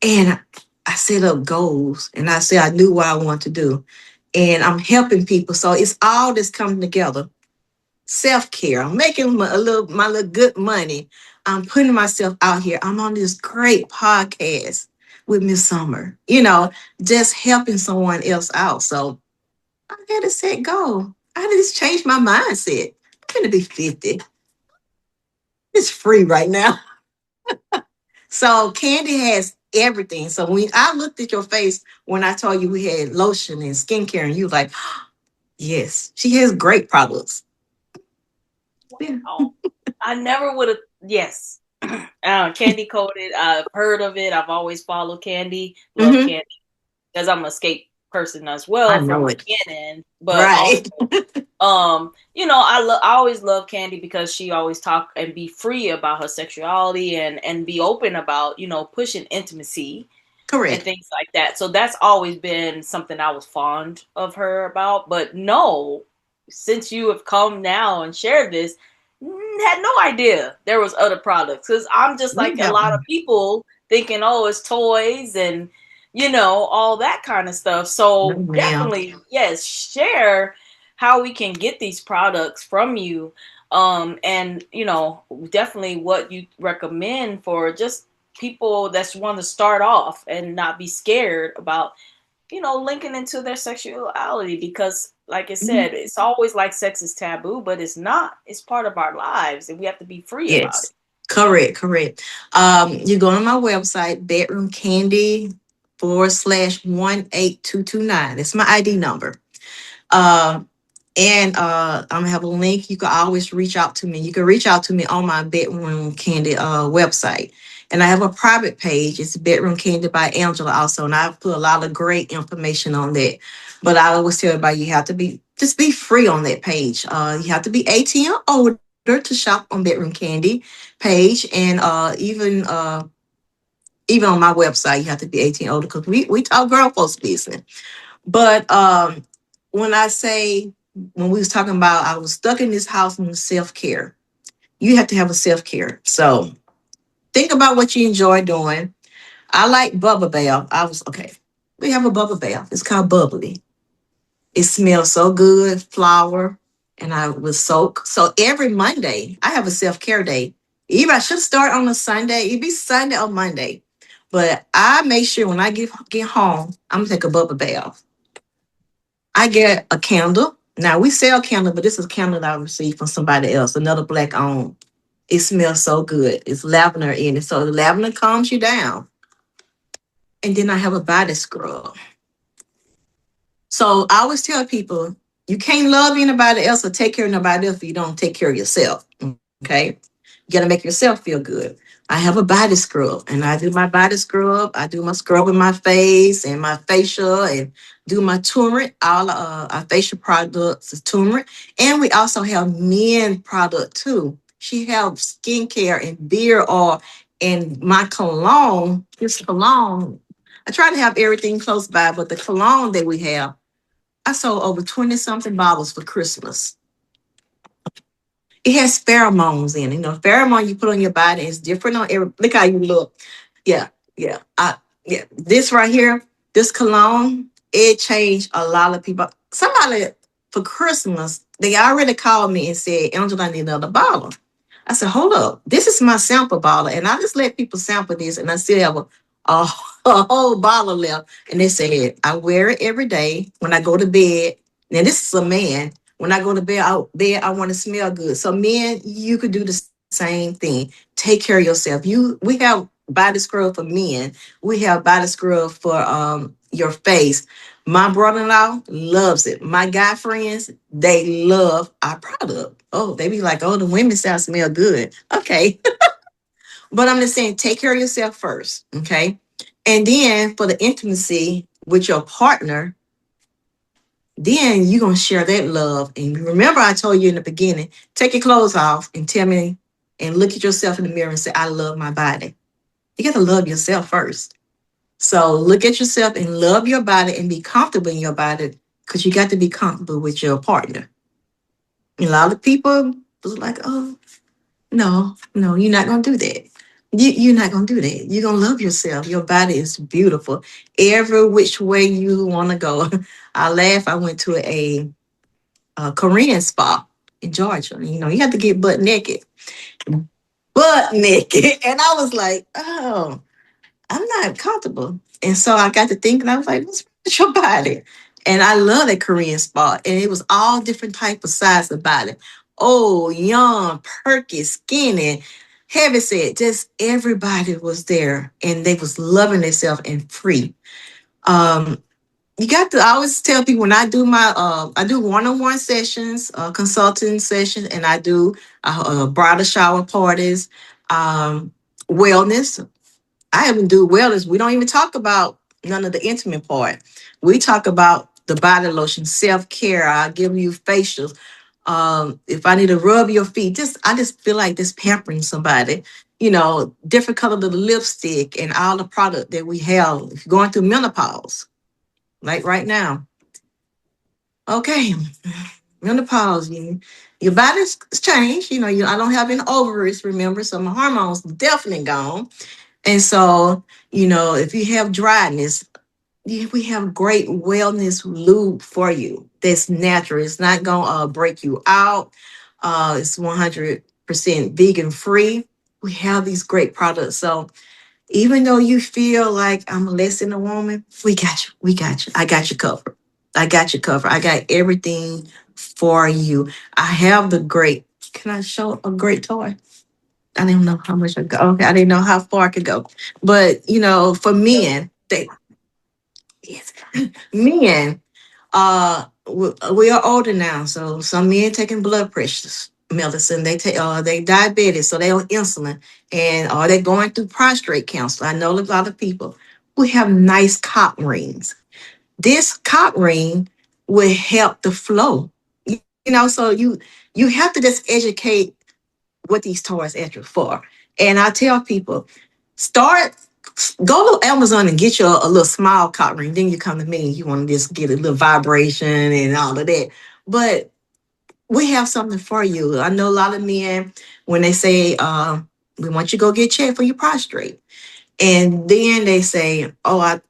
And I set up goals and I said I knew what I want to do. And I'm helping people. So it's all this coming together. Self-care. I'm making my little good money. I'm putting myself out here. I'm on this great podcast with Miss Summer, just helping someone else out. So I had a set goal. I had to just change my mindset. I'm going to be 50. It's free right now. So Kandi has everything. So when I looked at your face when I told you we had lotion and skincare, and you were like, yes, she has great products. Yeah. Wow. I never would have. Yes. Candy coated. I've heard of it. I've always followed Candy. Love Hmm. Candy because I'm a skate person as I well from know the it. beginning. But also, Right. I always love Candy because she always talk and be free about her sexuality and be open about pushing intimacy and Correct. things like that. So that's always been something I was fond of her about. But no, since you have come now and shared this, had no idea there was other products because I'm just We like a have lot of people thinking, oh, it's toys and all that kind of stuff. no So ma'am. definitely, yes, share how we can get these products from you. And definitely what you recommend for just people that want to start off and not be scared about linking into their sexuality because like I Mhm. said, it's always like sex is taboo, but it's not. It's part of our lives and we have to be free about it. Yes. Correct. Correct. You go on my website, Bedroom Kandi /18229. That's my ID number. Um, and I'm gonna have a link. You can always reach out to me. You can reach out to me on my Bedroom Kandi website. And I have a private page. It's Bedroom Kandi by Angela also. And I've put a lot of great information on that. But I always tell everybody you have to be free on that page. You have to be 18 or older to shop on Bedroom Kandi page. And even on my website, you have to be 18 older because we talk grown folks business. But when I say when we was talking about I was stuck in this house in self-care, you have to have a self-care. So think about what you enjoy doing. I like bubble bath. I was okay. We have a bubble bath. It's called bubbly. It smells so good, flower, and I would soak. So every Monday, I have a self-care day. Even I should start on a Sunday. It'd be Sunday or Monday. But I make sure when I get home, I'm gonna take a bubble bath. I get a candle. Now we sell candle, but this is a candle that I received from somebody else, another black owned. It smells so good. It's lavender in it. So the lavender calms you down. And then I have a body scrub. So I always tell people you can't love anybody else or take care of nobody else if you don't take care of yourself. Okay. You gotta make yourself feel good. I have a body scrub and I do my body scrub. I do my scrub in my face and my facial and do my turmeric. All our facial products is turmeric. And we also have men product too. She helps skincare and beard oil and my cologne. This cologne, I try to have everything close by, but the cologne that we have I sold over 20 something bottles for Christmas. It has pheromones in it. Pheromone you put on your body is different on every look how you look. Yeah, yeah. Yeah. This right here, this cologne, it changed a lot of people. Somebody for Christmas, they already called me and said, Angela, I need another bottle. I said, hold up. This is my sample bottle. And I just let people sample this and I still have a, a whole bottle left. And they said, I wear it every day when I go to bed. Now, this is a man. When I go to bed, I want to smell good. So, men, you could do the same thing. Take care of yourself. We have body scrub for men. We have body scrub for your face. My brother-in-law loves it. My guy friends, they love our product. Oh, they be like, oh, the women sound smell good. Okay. But I'm just saying, take care of yourself first. Okay. And then for the intimacy with your partner, then you're going to share that love. And remember, I told you in the beginning, take your clothes off and tell me and look at yourself in the mirror and say, I love my body. You got to love yourself first. So look at yourself and love your body and be comfortable in your body, because you got to be comfortable with your partner. A lot of people was like, oh, no, no, you're not going to do that. You're not going to do that. You're going to love yourself. Your body is beautiful. Every which way you want to go. I laugh. I went to a Korean spa in Georgia. You know, you have to get butt naked. And I was like, oh, I'm not comfortable. And so I got to thinking, I was like, what's wrong with your body? And I love that Korean spa. And it was all different type of size of body. Oh, young, perky, skinny, heavy set. Just everybody was there and they was loving themselves and free. Um, you got to, I always tell people when I do one-on-one sessions, consulting sessions, and I do bridal shower parties, um, wellness. I even do wellness. We don't even talk about none of the intimate part. We talk about the body lotion, self-care. I give you facials. If I need to rub your feet, I just feel like this pampering somebody. You know, different color of the lipstick and all the product that we have. If you're going through menopause, like right now, okay, menopause, your body's changed. You know, I don't have any ovaries, remember, so my hormones definitely gone. And so, if you have dryness, we have great wellness lube for you that's natural. It's not going to break you out. It's 100% vegan free. We have these great products. So even though you feel like I'm less than a woman, we got you. We got you. I got you covered. I got you covered. I got everything for you. I have can I show a great toy? I didn't know how much I go. Okay, I didn't know how far I could go. But for men, yes, men, we are older now. So some men taking blood pressures medicine. They diabetes, so they on insulin, and are they going through prostate cancer? I know a lot of people who have nice cock rings. This cock ring will help the flow. So you have to just educate what these toys are for. And I tell people, start go to Amazon and get you a little small cock ring. Then you come to me and you want to just get a little vibration and all of that. But we have something for you. I know a lot of men when they say, we want you to go get checked for your prostate. And then they say, "Oh, I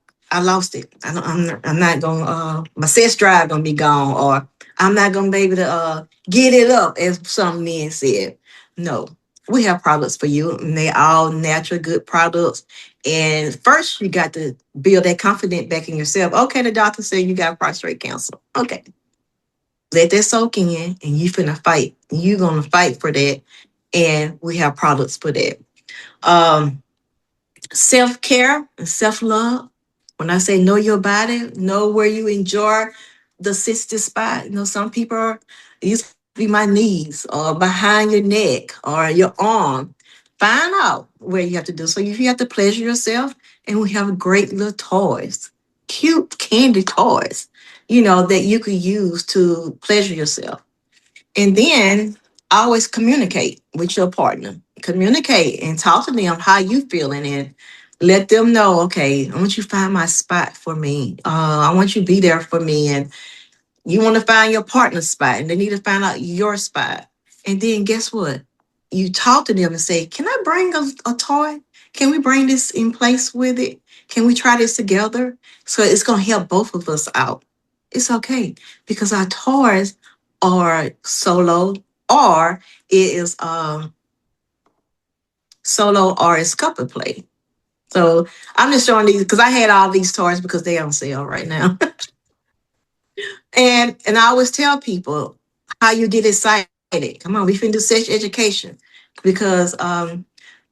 lost it. I'm not gonna. My sex drive gonna be gone, or I'm not gonna be able to get it up," as some men said. No, we have products for you, and they all natural, good products. And first, you got to build that confidence back in yourself. Okay, the doctor said you got prostate cancer. Okay, let that soak in, and you finna fight. You gonna fight for that, and we have products for that. Um, Self-care and self-love. When I say know your body, know where you enjoy the sister spot. Some people it used to be my knees or behind your neck or your arm. Find out where you have to do. So if you have to pleasure yourself, and we have great little toys, cute candy toys, that you could use to pleasure yourself. And then always communicate with your partner. Communicate and talk to them how you feeling, and let them know, okay, I want you to find my spot for me. I want you to be there for me. And you want to find your partner's spot, and they need to find out your spot. And then guess what? You talk to them and say, can I bring a toy? Can we bring this in place with it? Can we try this together? So it's going to help both of us out. It's okay, because our toys are solo, or it is solo, or it's couple play. So I'm just showing these because I had all these toys because they're on sale right now. And I always tell people how you get excited. Come on, we finna do sex education, because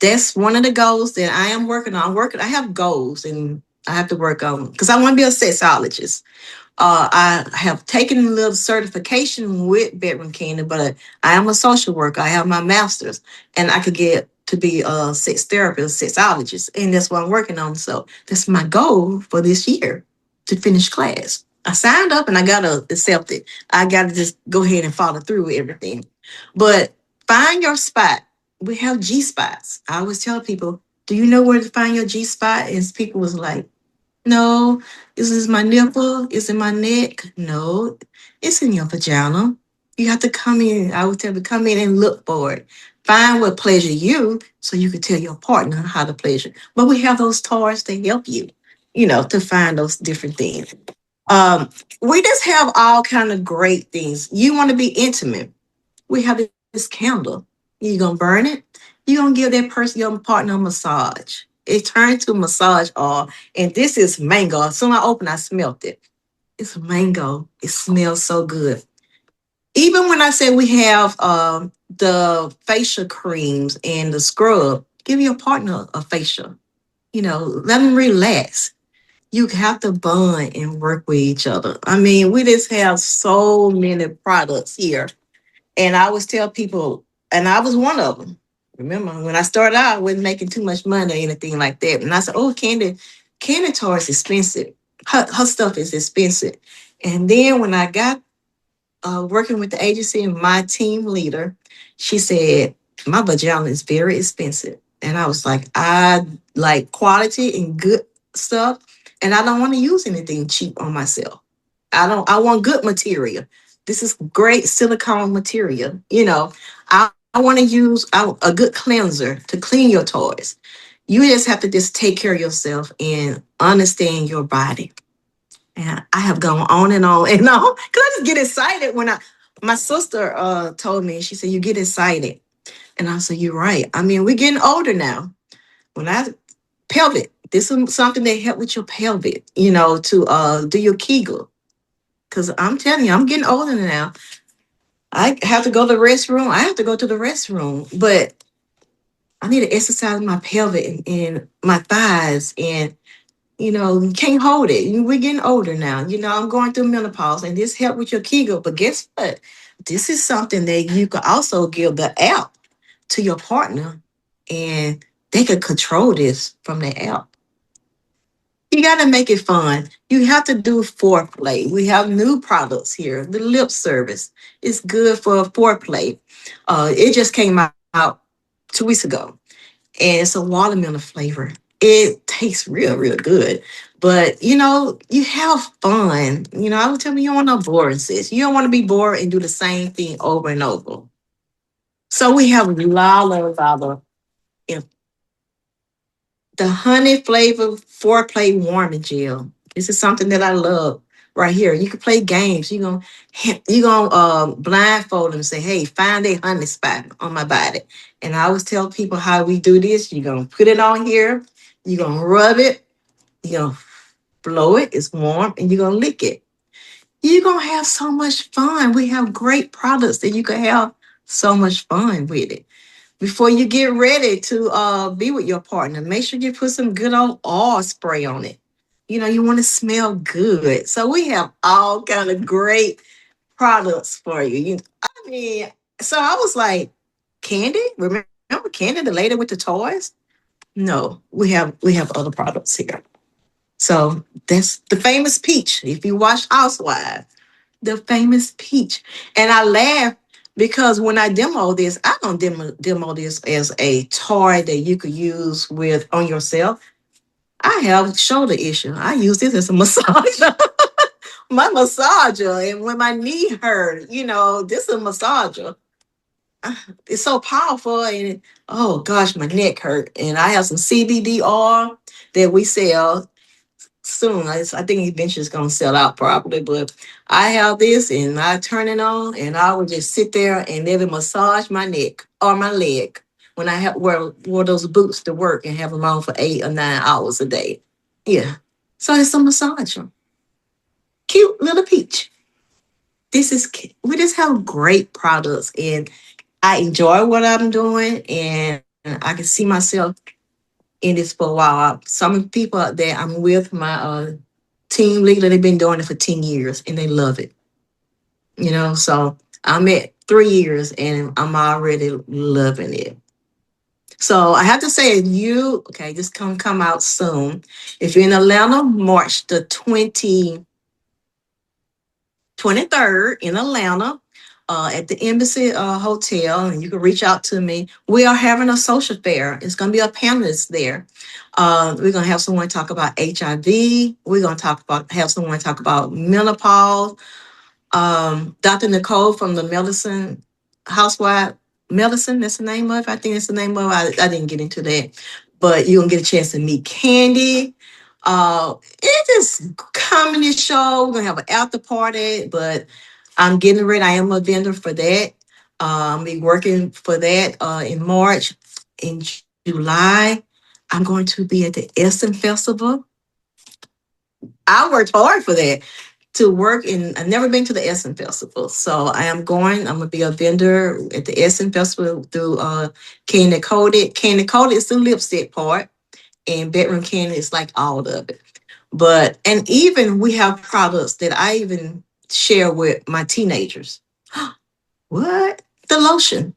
that's one of the goals that I am working on. I have goals, and I have to work on, because I want to be a sexologist. I have taken a little certification with Bedroom Kandi, but I am a social worker. I have my master's, and I could get to be a sex therapist, sexologist, and that's what I'm working on. So that's my goal for this year, to finish class. I signed up and I gotta accept it. I gotta just go ahead and follow through with everything. But find your spot. We have G spots. I always tell people, "Do you know where to find your G spot?" And people was like, No. Is this my nipple? Is it my neck? No. It's in your vagina. You have to come in. I would tell you, come in and look for it. Find what pleasure you so you can tell your partner how to pleasure. But we have those toys to help you, to find those different things. Um, we just have all kind of great things. You want to be intimate. We have this candle. You're gonna burn it. You're gonna give that person, your partner, a massage. It turned to massage oil. And this is mango. As soon as I opened, I smelled it. It's mango. It smells so good. Even when I say we have the facial creams and the scrub, give your partner a facial. Let them relax. You have to bond and work with each other. I mean, we just have so many products here. And I always tell people, and I was one of them. Remember, when I started out, I wasn't making too much money or anything like that. And I said, oh, Candy Toy is expensive. Her stuff is expensive. And then when I got working with the agency and my team leader, she said, my vagina is very expensive. And I was like, I like quality and good stuff. And I don't want to use anything cheap on myself. I want good material. This is great silicone material. I want to use a good cleanser to clean your toys. You just have to just take care of yourself and understand your body. And I have gone on and on and on because I just get excited when my sister told me, she said, you get excited. And I said, you're right. I mean, we're getting older now. When I pelvic, this is something that help with your pelvic, to do your Kegel. Because I'm telling you, I'm getting older now. I have to go to the restroom. I have to go to the restroom, but I need to exercise my pelvic and my thighs, and you can't hold it. We're getting older now. I'm going through menopause, and this help with your Kegel. But guess what? This is something that you could also give the app to your partner, and they could control this from the app. You got to make it fun. You have to do foreplay. We have new products here. The lip service is good for foreplay. It just came out 2 weeks ago, and it's a watermelon flavor. It tastes real, real good. But you have fun. I would tell me you don't want no boring, sis. You don't want to be bored and do the same thing over and over. So we have a lot of other the honey flavor foreplay warming gel. This is something that I love right here. You can play games. You gonna blindfold them and say, hey, find a honey spot on my body. And I always tell people how we do this. You're gonna put it on here, you're gonna rub it, you're gonna blow it, it's warm, and you're gonna lick it. You're gonna have so much fun. We have great products that you can have so much fun with it. Before you get ready to be with your partner, make sure you put some good old oil spray on it. You want to smell good. So we have all kind of great products for you. I mean, so I was like, Candy? Remember Candy, the lady with the toys? No, we have other products here. So that's the famous peach. If you watch Housewives, the famous peach. And I laugh because when I demo this, I don't demo this as a toy that you could use with on yourself. I have shoulder issue. I use this as a massager. My massager. And when my knee hurt, this is a massager. It's so powerful. And oh gosh, my neck hurt. And I have some CBD oil that we sell soon. I think eventually it's gonna sell out probably, but I have this and I turn it on and I would just sit there and let it massage my neck or my leg when I have wore those boots to work and have them on for 8 or 9 hours a day. Yeah. So it's a massager. Cute little peach. We just have great products and I enjoy what I'm doing and I can see myself in this for a while. Some people that I'm with, my team leader, they've been doing it for 10 years and they love it. So I'm at 3 years and I'm already loving it. So I have to say, this come out soon. If you're in Atlanta, March the 23rd in Atlanta, at the Embassy Hotel, and you can reach out to me. We are having a social fair. It's going to be a panelist there. We're going to have someone talk about HIV. We're going to have someone talk about menopause. Dr. Nicole from the Medicine Housewife Medicine, that's the name of it. I think that's the name of it. I didn't get into that, but you're gonna get a chance to meet Candy. It's just comedy show. We're gonna have an after party, but I'm getting ready. I am a vendor for that. Be working for that in March. In July, I'm going to be at the Essen Festival. I worked hard for that to work in. I've never been to the Essen Festival, so I am going. I'm gonna be a vendor at the Essen Festival through Kandi Coated. Kandi Coated is the lipstick part, and Bedroom Kandi is like all of it. But and even we have products that I even share with my teenagers. What? The lotion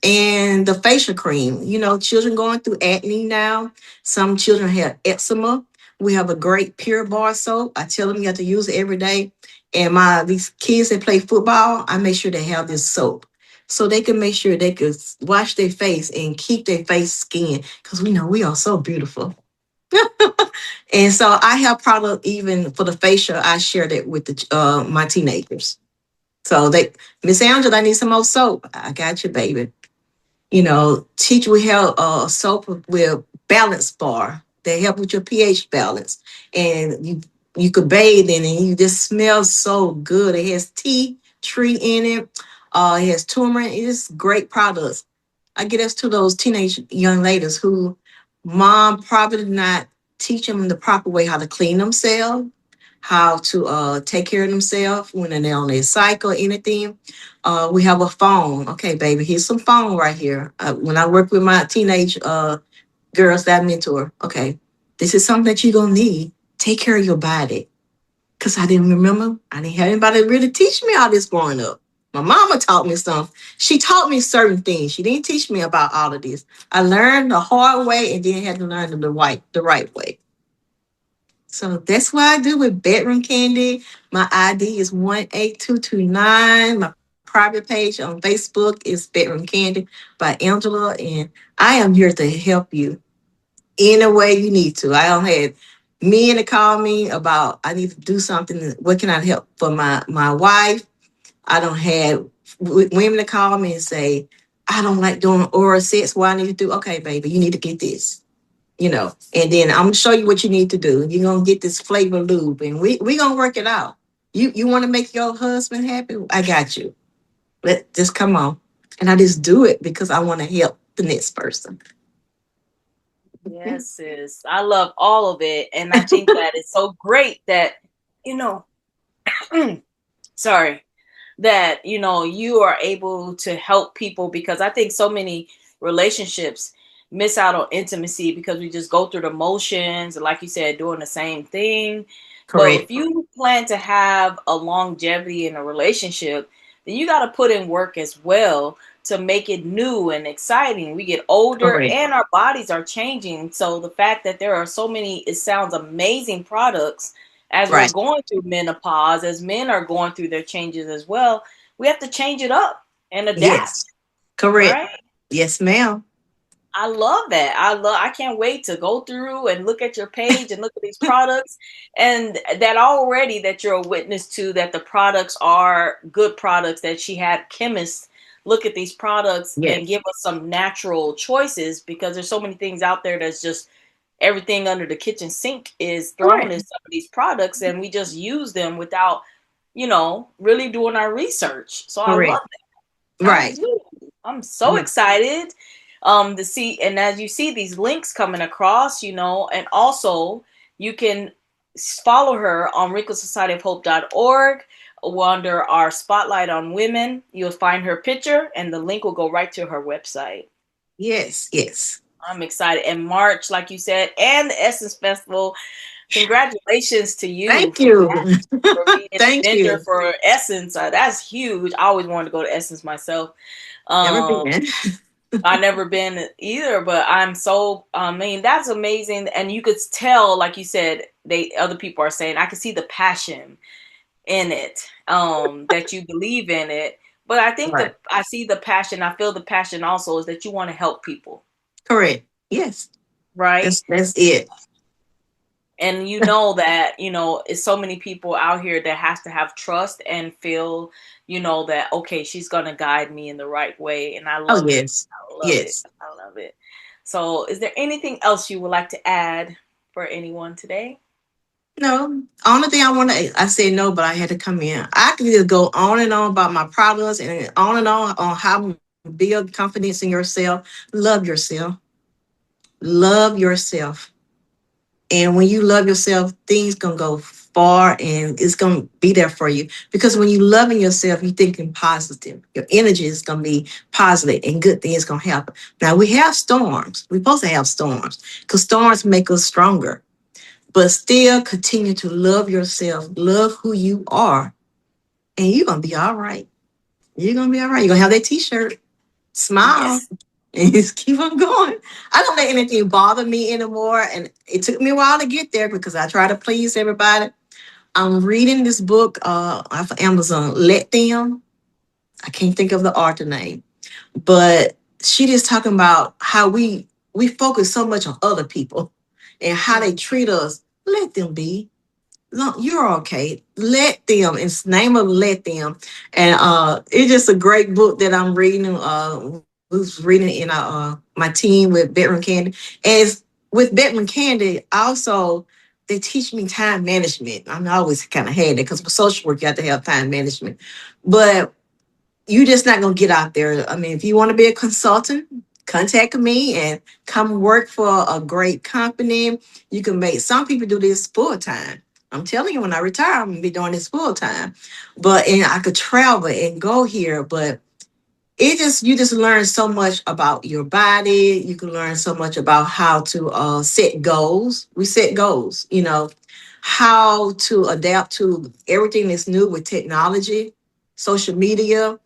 and the facial cream. You know, children going through acne now. Some children have eczema. We have a great Pure Bar soap. I tell them you have to use it every day. And these kids that play football, I make sure they have this soap so they can make sure they can wash their face and keep their face skin because we know we are so beautiful. And so I have product even for the facial. I share that with my teenagers. So Miss Angela, I need some more soap. I got you, baby. You know, teach we have a soap with balance bar. They help with your pH balance. And you could bathe in it and you just smell so good. It has tea tree in it. It has turmeric. It's great products. I get us to those teenage young ladies who mom probably did not teach them the proper way how to clean themselves, how to take care of themselves when they're on their cycle, anything. We have a phone. Okay, baby, here's some phone right here. When I work with my teenage girls that I mentor, okay, this is something that you're going to need. Take care of your body. Because I didn't remember. I didn't have anybody really teach me all this growing up. My mama taught me something. She taught me certain things. She didn't teach me about all of this. I learned the hard way and then had to learn the right way. So that's what I do with Bedroom Kandi. My ID is 18229. My private page on Facebook is Bedroom Kandi by Angela. And I am here to help you any way you need to. I don't have men to call me about I need to do something. What can I help for my wife? I don't have women to call me and say, I don't like doing oral sex. What I need to do? Okay, baby, you need to get this. You know, and then I'm gonna show you what you need to do. You're gonna get this flavor lube, and we gonna work it out. You want to make your husband happy? I got you. Let just come on, and I just do it because I want to help the next person. Yes, sis. I love all of it. And I think that it's so great that, you know, sorry, that, you know, you are able to help people because I think so many relationships miss out on intimacy because we just go through the motions and, like you said, doing the same thing. But if Correct. you plan to have a longevity in a relationship, then you got to put in work as well to make it new and exciting. We get older Correct. and our bodies are changing. So the fact that there are so many, it sounds amazing products as we're Right. going through menopause, as men are going through their changes as well, we have to change it up and adapt, Yes. Correct. right? Yes, ma'am. I love that. I can't wait to go through and look at your page and look at these products and that already that you're a witness to that the products are good products that she had chemists look at these products and Yes. give us some natural choices because there's so many things out there that's just everything under the kitchen sink is thrown Correct. in some of these products and we just use them without, you know, really doing our research. So I love Correct. that. I Right. do. I'm so Yes. excited to see and as you see these links coming across, you know, and also you can follow her on wrinklesocietyofhope.org under our spotlight on women. You'll find her picture and the link will go right to her website. Yes. Yes. I'm excited. And March, like you said, and the Essence Festival. Congratulations to you Thank for you. that, for being a Thank vendor you. for Essence. That's huge. I always wanted to go to Essence myself. Never Um, been. I never been either, but I'm so. I mean, that's amazing, and you could tell, like you said, they other people are saying. I could see the passion in it, that you believe in it. But I think Right. I see the passion, I feel the passion also is that you want to help people, Correct. Yes. right? That's it. And you know that, it's so many people out here that has to have trust and feel, that, okay, she's going to guide me in the right way. And I Oh love it. yes. I love it. Yes. I love it. So is there anything else you would like to add for anyone today? No. Only thing I said no, but I had to come in. I can just go on and on about my problems and on how to build confidence in yourself. Love yourself. Love yourself. And when you love yourself, things gonna go far and it's gonna be there for you. Because when you loving yourself, you thinking positive. Your energy is gonna be positive and good things gonna happen. Now we have storms. We're supposed to have storms because storms make us stronger. But still continue to love yourself, love who you are, and you're gonna be all right. You're gonna be all right. You're gonna have that t-shirt, smile, Yes. and just keep on going. I don't let anything bother me anymore. And it took me a while to get there because I try to please everybody. I'm reading this book off of Amazon, Let Them. I can't think of the author name, but she just talking about how we focus so much on other people and how they Mm. treat us. Let them be. No, you're okay. Let them. It's the name of Let Them. And it's just a great book that I'm reading. Who's reading in my team with Bedroom Kandi. As with Bedroom Kandi, also they teach me time management. I'm always kind of had that because for social work you have to have time management. But you're just not gonna get out there. I mean, if you want to be a consultant, contact me and come work for a great company. You can make some people do this full time. I'm telling you, when I retire, I'm gonna be doing this full time. But and I could travel and go here, but it just you just learn so much about your body. You can learn so much about how to set goals. We set goals, how to adapt to everything that's new with technology, social media,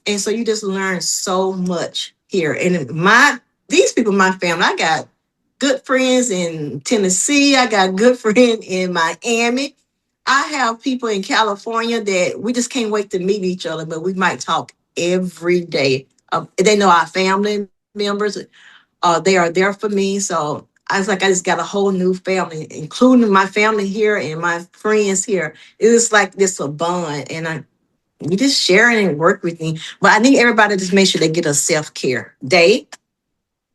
and so you just learn so much here. And these people, my family, I got good friends in Tennessee. I got good friend in Miami. I have people in California that we just can't wait to meet each other, but we might talk every day. They know our family members. They are there for me. So I was like, I just got a whole new family, including my family here and my friends here. It's like this a bond, and you just share it and work with me. But I need everybody to just make sure they get a self-care day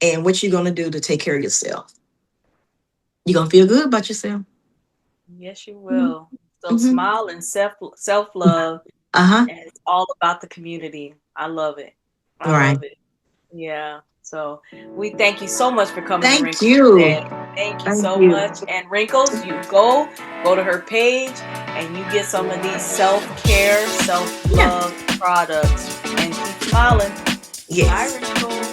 and what you're gonna do to take care of yourself. You're gonna feel good about yourself. Yes, you Mm-hmm. will. So smile and self love, Uh-huh. and it's all about the community. I love it. I All right. love it. Yeah. So we thank you so much for coming to Thank Wrinkles you. today. Thank you Thank so you. much. And Wrinkles, you go to her page and you get some of these self-care, Yeah. self-love products and keep smiling. Bye, Yes. Wrinkles.